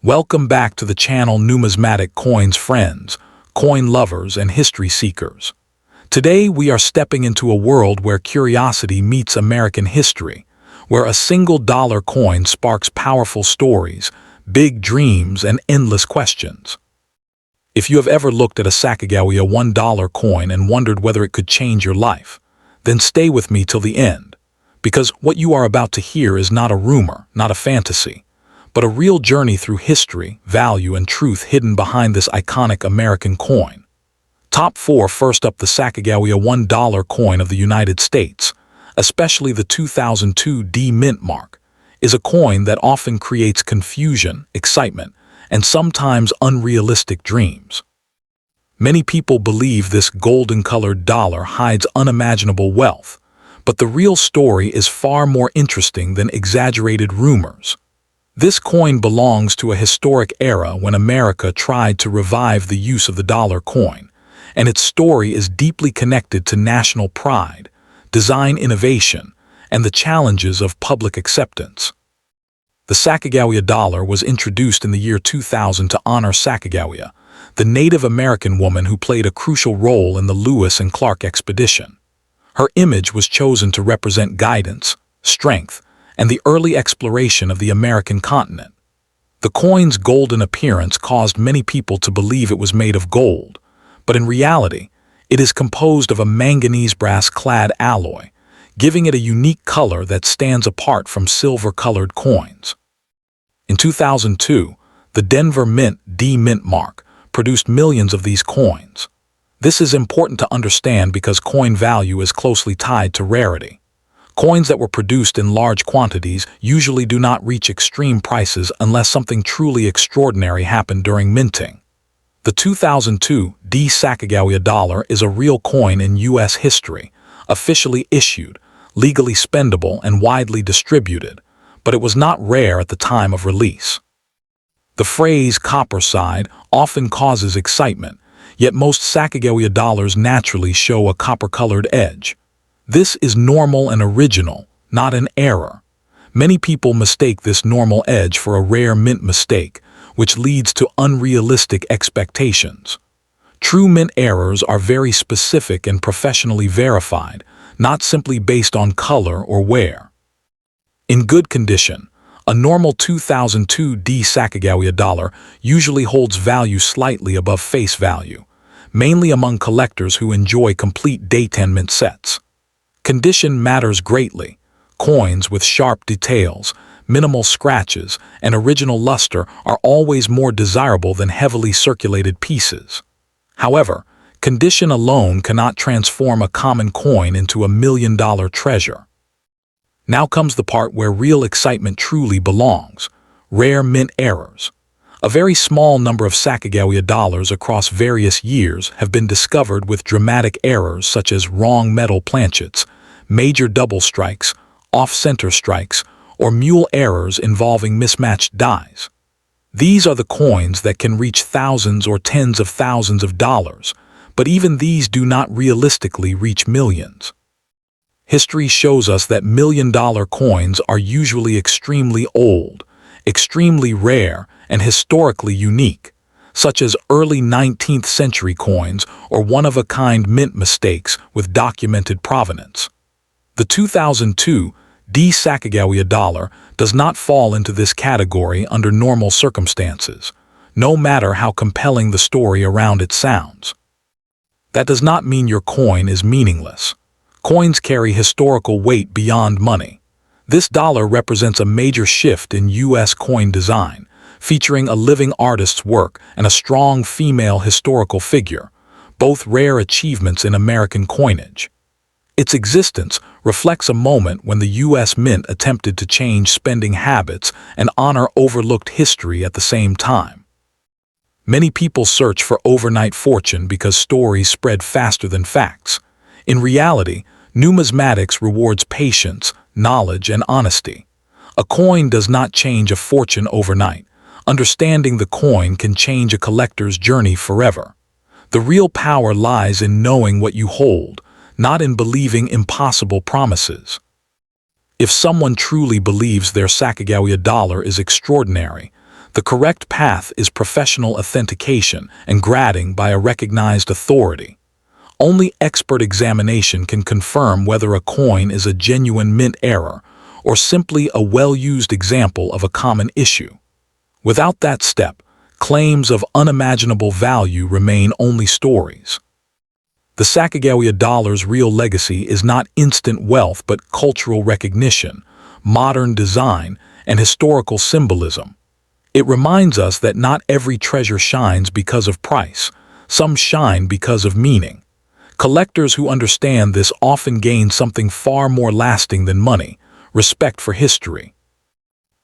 Welcome back to the channel Numismatic Coins friends, coin lovers and history seekers. Today we are stepping into a world where curiosity meets American history, where a single dollar coin sparks powerful stories, big dreams and endless questions. If you have ever looked at a Sacagawea $1 coin and wondered whether it could change your life, then stay with me till the end, because what you are about to hear is not a rumor, not a fantasy, but a real journey through history, value, and truth hidden behind this iconic American coin. Top 4. First up, the Sacagawea $1 coin of the United States, especially the 2002 D mint mark, is a coin that often creates confusion, excitement, and sometimes unrealistic dreams. Many people believe this golden-colored dollar hides unimaginable wealth, but the real story is far more interesting than exaggerated rumors. This coin belongs to a historic era when America tried to revive the use of the dollar coin, and its story is deeply connected to national pride, design innovation, and the challenges of public acceptance. The Sacagawea dollar was introduced in the year 2000 to honor Sacagawea, the Native American woman who played a crucial role in the Lewis and Clark expedition. Her image was chosen to represent guidance, strength, and the early exploration of the American continent. The coin's golden appearance caused many people to believe it was made of gold, but in reality, it is composed of a manganese brass-clad alloy, giving it a unique color that stands apart from silver-colored coins. In 2002, the Denver Mint D mint mark produced millions of these coins. This is important to understand because coin value is closely tied to rarity. Coins that were produced in large quantities usually do not reach extreme prices unless something truly extraordinary happened during minting. The 2002 D Sacagawea dollar is a real coin in U.S. history, officially issued, legally spendable, and widely distributed, but it was not rare at the time of release. The phrase "copper side" often causes excitement, yet most Sacagawea dollars naturally show a copper-colored edge. This is normal and original, not an error. Many people mistake this normal edge for a rare mint mistake, which leads to unrealistic expectations. True mint errors are very specific and professionally verified, not simply based on color or wear. In good condition, a normal 2002 D Sacagawea dollar usually holds value slightly above face value, mainly among collectors who enjoy complete day 10 mint sets. Condition matters greatly. Coins with sharp details, minimal scratches, and original luster are always more desirable than heavily circulated pieces. However, condition alone cannot transform a common coin into a million-dollar treasure. Now comes the part where real excitement truly belongs: rare mint errors. A very small number of Sacagawea dollars across various years have been discovered with dramatic errors such as wrong metal planchets, major double strikes, off-center strikes, or mule errors involving mismatched dies. These are the coins that can reach thousands or tens of thousands of dollars, but even these do not realistically reach millions. History shows us that million-dollar coins are usually extremely old, extremely rare, and historically unique, such as early 19th century coins or one-of-a-kind mint mistakes with documented provenance. The 2002 D Sacagawea dollar does not fall into this category under normal circumstances, no matter how compelling the story around it sounds. That does not mean your coin is meaningless. Coins carry historical weight beyond money. This dollar represents a major shift in U.S. coin design, featuring a living artist's work and a strong female historical figure, both rare achievements in American coinage. Its existence reflects a moment when the U.S. Mint attempted to change spending habits and honor overlooked history at the same time. Many people search for overnight fortune because stories spread faster than facts. In reality, numismatics rewards patience, knowledge, and honesty. A coin does not change a fortune overnight. Understanding the coin can change a collector's journey forever. The real power lies in knowing what you hold, not in believing impossible promises. If someone truly believes their Sacagawea dollar is extraordinary, The correct path is professional authentication and grading by a recognized authority. Only expert examination can confirm whether a coin is a genuine mint error or simply a well-used example of a common issue. Without that step, claims of unimaginable value remain only stories. The Sacagawea dollar's real legacy is not instant wealth but cultural recognition, modern design, and historical symbolism. It reminds us that not every treasure shines because of price. Some shine because of meaning. Collectors who understand this often gain something far more lasting than money: respect for history.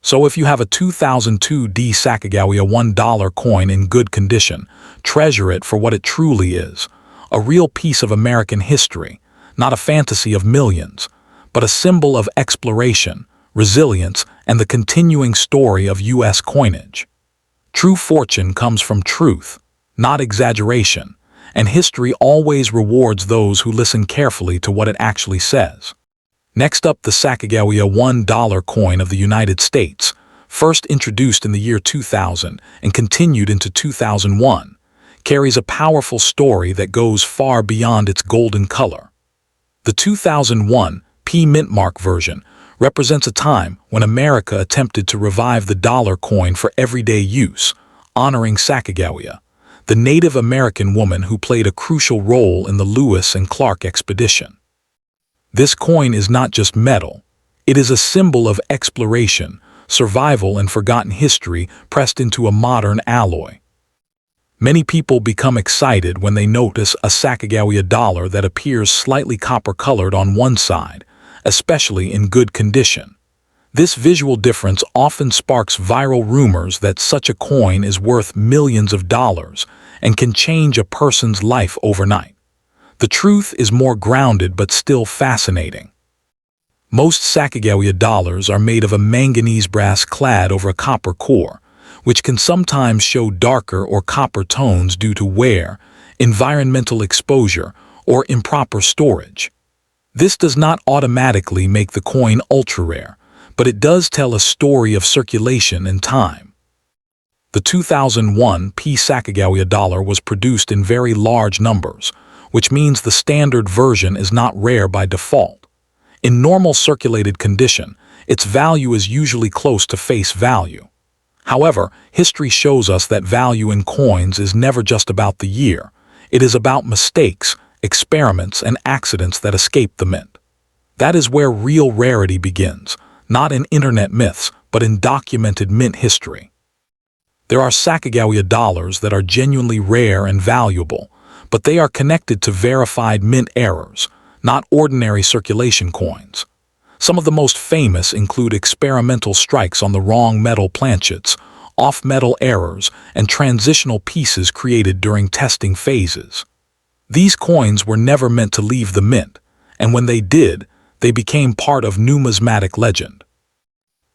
So if you have a 2002 Sacagawea $1 coin in good condition, treasure it for what it truly is: a real piece of American history, not a fantasy of millions, but a symbol of exploration, resilience, and the continuing story of U.S. coinage. True fortune comes from truth, not exaggeration, and history always rewards those who listen carefully to what it actually says. Next up, the Sacagawea $1 coin of the United States, first introduced in the year 2000 and continued into 2001, carries a powerful story that goes far beyond its golden color. The 2001 P Mint Mark version represents a time when America attempted to revive the dollar coin for everyday use, honoring Sacagawea, the Native American woman who played a crucial role in the Lewis and Clark expedition. This coin is not just metal. It is a symbol of exploration, survival, and forgotten history pressed into a modern alloy. Many people become excited when they notice a Sacagawea dollar that appears slightly copper-colored on one side, especially in good condition. This visual difference often sparks viral rumors that such a coin is worth millions of dollars and can change a person's life overnight. The truth is more grounded but still fascinating. Most Sacagawea dollars are made of a manganese brass clad over a copper core, which can sometimes show darker or copper tones due to wear, environmental exposure, or improper storage. This does not automatically make the coin ultra-rare, but it does tell a story of circulation and time. The 2001 P Sacagawea dollar was produced in very large numbers, which means the standard version is not rare by default. In normal circulated condition, its value is usually close to face value. However, history shows us that value in coins is never just about the year. It is about mistakes, experiments, and accidents that escape the mint. That is where real rarity begins, not in internet myths, but in documented mint history. There are Sacagawea dollars that are genuinely rare and valuable, but they are connected to verified mint errors, not ordinary circulation coins. Some of the most famous include experimental strikes on the wrong metal planchets, off-metal errors, and transitional pieces created during testing phases. These coins were never meant to leave the mint, and when they did, they became part of numismatic legend.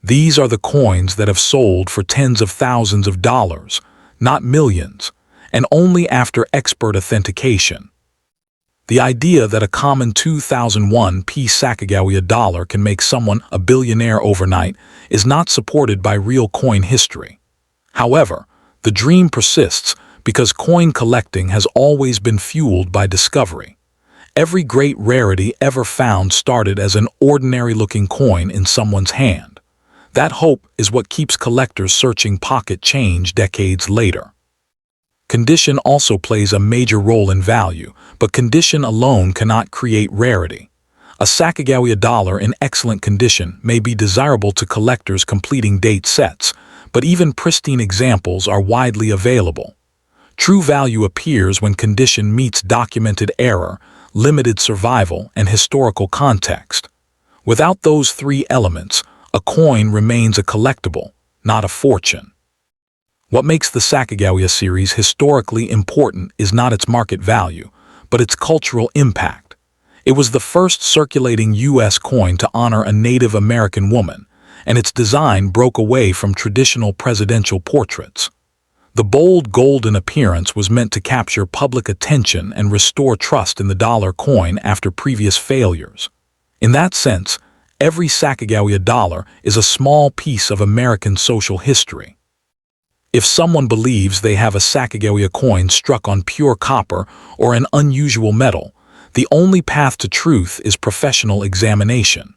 These are the coins that have sold for tens of thousands of dollars, not millions, and only after expert authentication. The idea that a common 2001 P Sacagawea dollar can make someone a billionaire overnight is not supported by real coin history. However, the dream persists because coin collecting has always been fueled by discovery. Every great rarity ever found started as an ordinary-looking coin in someone's hand. That hope is what keeps collectors searching pocket change decades later. Condition also plays a major role in value, but condition alone cannot create rarity. A Sacagawea dollar in excellent condition may be desirable to collectors completing date sets, but even pristine examples are widely available. True value appears when condition meets documented error, limited survival, and historical context. Without those three elements, a coin remains a collectible, not a fortune. What makes the Sacagawea series historically important is not its market value, but its cultural impact. It was the first circulating U.S. coin to honor a Native American woman, and its design broke away from traditional presidential portraits. The bold golden appearance was meant to capture public attention and restore trust in the dollar coin after previous failures. In that sense, every Sacagawea dollar is a small piece of American social history. If someone believes they have a Sacagawea coin struck on pure copper or an unusual metal, the only path to truth is professional examination.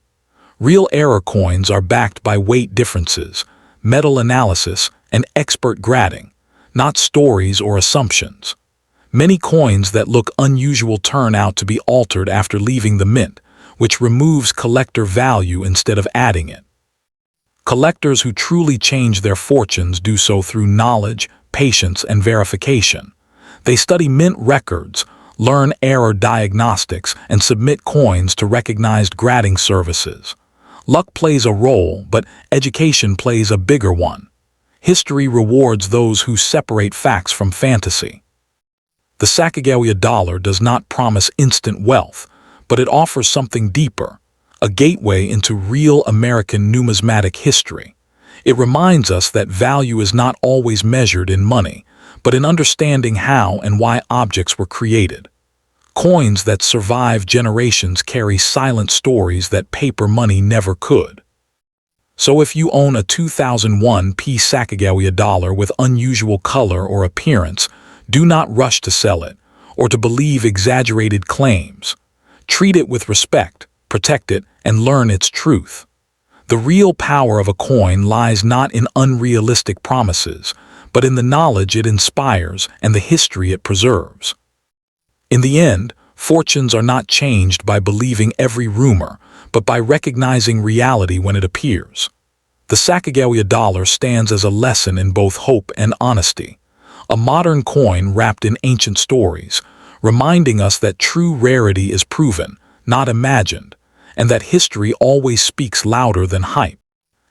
Real error coins are backed by weight differences, metal analysis, and expert grading, not stories or assumptions. Many coins that look unusual turn out to be altered after leaving the mint, which removes collector value instead of adding it. Collectors who truly change their fortunes do so through knowledge, patience, and verification. They study mint records, learn error diagnostics, and submit coins to recognized grading services. Luck plays a role, but education plays a bigger one. History rewards those who separate facts from fantasy. The Sacagawea dollar does not promise instant wealth, but it offers something deeper, a gateway into real American numismatic history. It reminds us that value is not always measured in money, but in understanding how and why objects were created. Coins that survive generations carry silent stories that paper money never could. So if you own a 2001 Sacagawea dollar with unusual color or appearance, do not rush to sell it or to believe exaggerated claims. Treat it with respect, protect it, and learn its truth. The real power of a coin lies not in unrealistic promises, but in the knowledge it inspires and the history it preserves. In the end, fortunes are not changed by believing every rumor, but by recognizing reality when it appears. The Sacagawea dollar stands as a lesson in both hope and honesty, a modern coin wrapped in ancient stories, reminding us that true rarity is proven, not imagined, and that history always speaks louder than hype.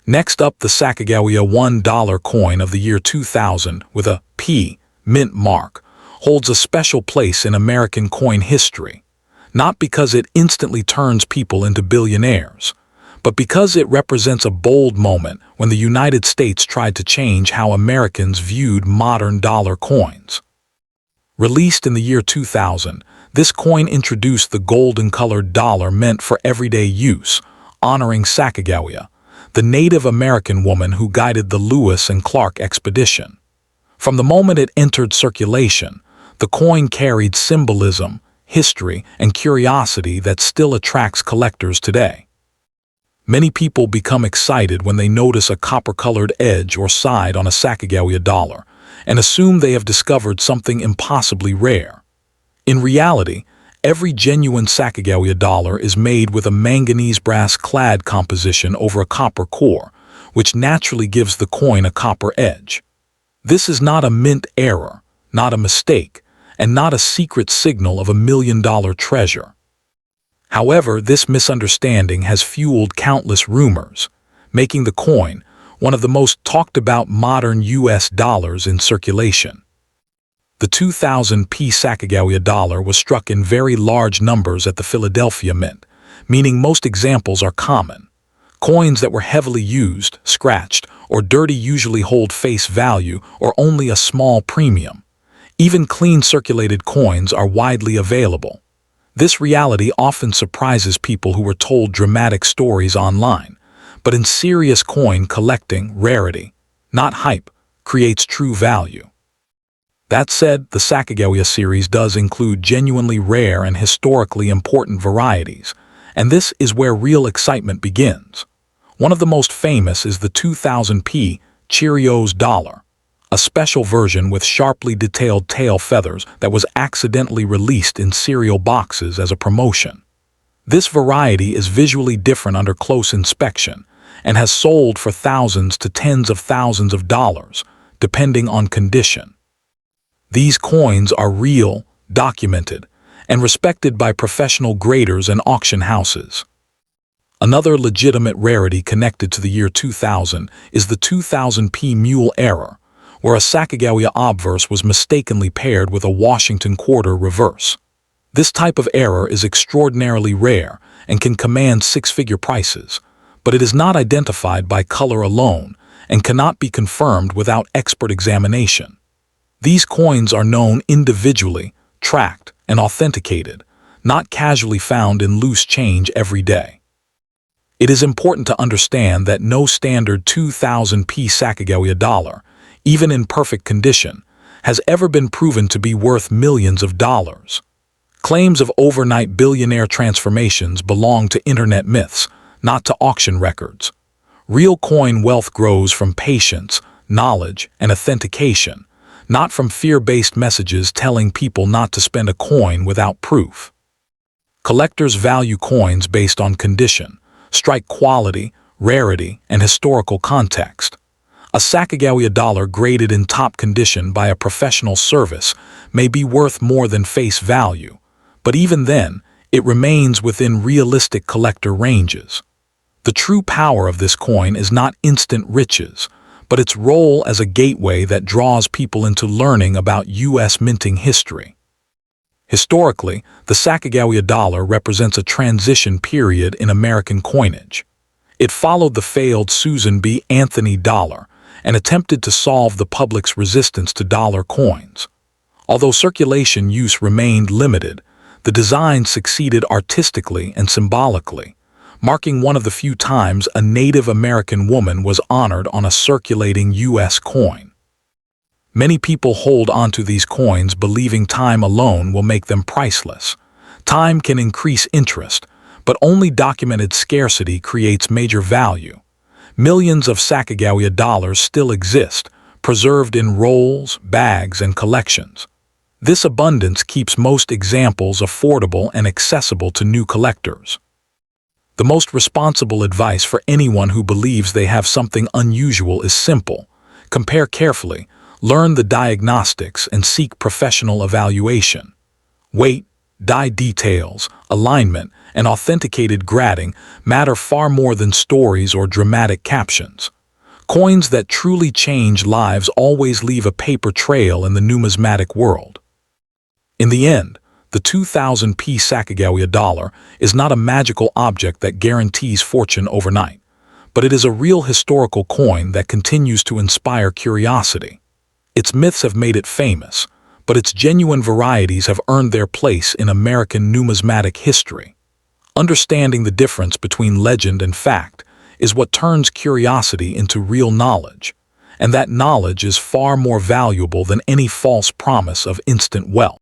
Next up, the Sacagawea $1 coin of the year 2000 with a P mint mark holds a special place in American coin history, not because it instantly turns people into billionaires, but because it represents a bold moment when the United States tried to change how Americans viewed modern dollar coins. Released in the year 2000, this coin introduced the golden-colored dollar meant for everyday use, honoring Sacagawea, the Native American woman who guided the Lewis and Clark expedition. From the moment it entered circulation, the coin carried symbolism, history, and curiosity that still attracts collectors today. Many people become excited when they notice a copper-colored edge or side on a Sacagawea dollar and assume they have discovered something impossibly rare. In reality, every genuine Sacagawea dollar is made with a manganese brass-clad composition over a copper core, which naturally gives the coin a copper edge. This is not a mint error, not a mistake, and not a secret signal of a million-dollar treasure. However, this misunderstanding has fueled countless rumors, making the coin one of the most talked-about modern U.S. dollars in circulation. The 2000 Sacagawea dollar was struck in very large numbers at the Philadelphia Mint, meaning most examples are common. Coins that were heavily used, scratched, or dirty usually hold face value or only a small premium. Even clean circulated coins are widely available. This reality often surprises people who were told dramatic stories online, but in serious coin collecting, rarity, not hype, creates true value. That said, the Sacagawea series does include genuinely rare and historically important varieties, and this is where real excitement begins. One of the most famous is the 2000 Cheerios dollar, a special version with sharply detailed tail feathers that was accidentally released in cereal boxes as a promotion. This variety is visually different under close inspection and has sold for thousands to tens of thousands of dollars, depending on condition. These coins are real, documented, and respected by professional graders and auction houses. Another legitimate rarity connected to the year 2000 is the 2000 mule error, where a Sacagawea obverse was mistakenly paired with a Washington quarter reverse. This type of error is extraordinarily rare and can command six-figure prices, but it is not identified by color alone and cannot be confirmed without expert examination. These coins are known individually, tracked, and authenticated, not casually found in loose change every day. It is important to understand that no standard 2000 Sacagawea dollar, even in perfect condition, has ever been proven to be worth millions of dollars. Claims of overnight billionaire transformations belong to internet myths, not to auction records. Real coin wealth grows from patience, knowledge, and authentication, not from fear-based messages telling people not to spend a coin without proof. Collectors value coins based on condition, strike quality, rarity, and historical context. A Sacagawea dollar graded in top condition by a professional service may be worth more than face value, but even then, it remains within realistic collector ranges. The true power of this coin is not instant riches, but its role as a gateway that draws people into learning about U.S. minting history. Historically, the Sacagawea dollar represents a transition period in American coinage. It followed the failed Susan B. Anthony dollar and attempted to solve the public's resistance to dollar coins. Although circulation use remained limited, the design succeeded artistically and symbolically, marking one of the few times a Native American woman was honored on a circulating U.S. coin. Many people hold onto these coins believing time alone will make them priceless. Time can increase interest, but only documented scarcity creates major value. Millions of Sacagawea dollars still exist, preserved in rolls, bags, and collections. This abundance keeps most examples affordable and accessible to new collectors. The most responsible advice for anyone who believes they have something unusual is simple. Compare carefully, learn the diagnostics, and seek professional evaluation. Weight, die details, alignment, and authenticated grading matter far more than stories or dramatic captions. Coins that truly change lives always leave a paper trail in the numismatic world. In the end, the 2000p Sacagawea dollar is not a magical object that guarantees fortune overnight, but it is a real historical coin that continues to inspire curiosity. Its myths have made it famous, but its genuine varieties have earned their place in American numismatic history. Understanding the difference between legend and fact is what turns curiosity into real knowledge, and that knowledge is far more valuable than any false promise of instant wealth.